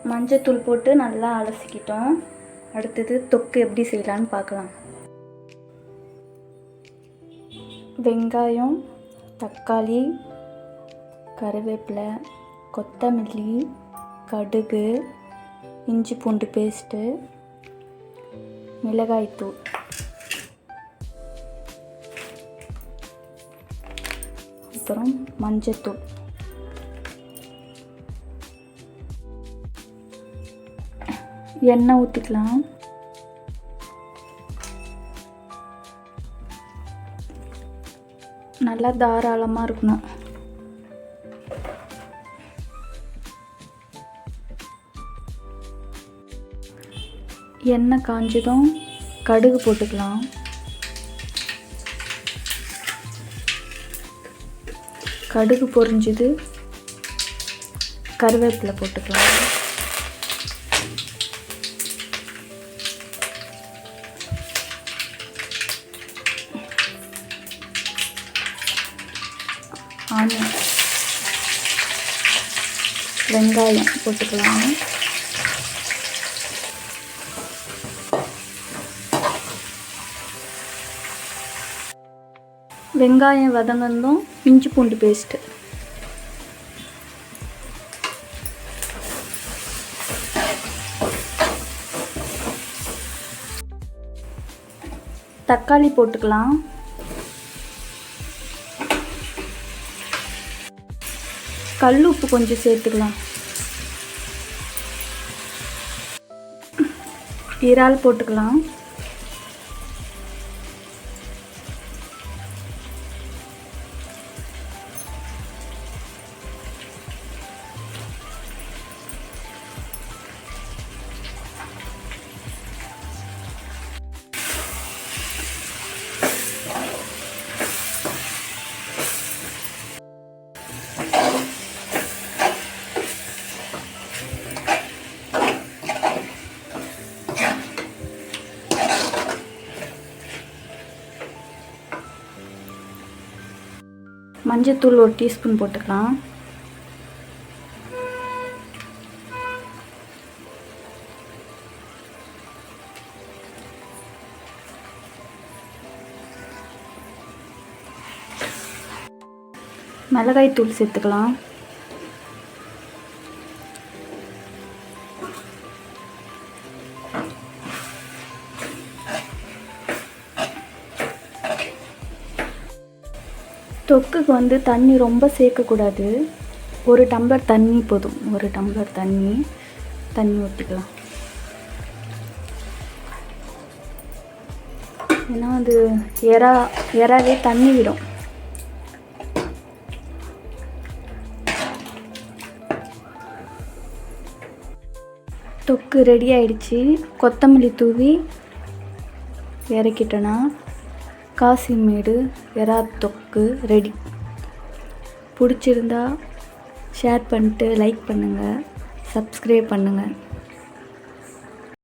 மஞ்சத்தூள் போட்டு நல்லா அலசிக்கிட்டோம். அடுத்தது தொக்கு எப்படி செய்யலான்னு பார்க்கலாம். வெங்காயம், தக்காளி, கருவேப்பிலை, கொத்தமல்லி, கடுகு, இஞ்சி பூண்டு பேஸ்ட்டு, மிளகாய்த்தூள், அப்புறம் மஞ்சத்தூள். எண்ணெய் ஊற்றிக்கலாம். நல்லா தாராளமாக இருக்கணும். எண்ணெய் காஞ்சதும் கடுகு போட்டுக்கலாம். கடுகு பொரிஞ்சது கருவேப்பிலை போட்டுக்கலாம். ஆனியன், வெங்காயம் போட்டுக்கலாம். வெங்காயம் வதங்கணும். இஞ்சி பூண்டு பேஸ்ட்டு, தக்காளி போட்டுக்கலாம். கல் உப்பு கொஞ்சம் சேர்த்துக்கலாம். இறால் போட்டுக்கலாம். மஞ்சத்தூள் 1 டீஸ்பூன் போட்டுக்கலாம். மிளகாய் தூள் சேர்த்துக்கலாம். தொக்குக்கு தண்ணி ரொம்ப சேர்க்கக்கூடாது. 1 டம்ளர் தண்ணி போதும். 1 டம்ளர் தண்ணி ஊற்றிக்கலாம். ஏன்னா அது எறாவே தண்ணி விடும். தொக்கு ரெடி ஆயிடுச்சு. கொத்தமல்லி தூவி இறக்கிட்டோன்னா காசிமேடு எறா தொக்கு ரெடி. பிடிச்சிருந்தா ஷேர் பண்ணிட்டு லைக் பண்ணுங்கள், சப்ஸ்கிரைப் பண்ணுங்கள்.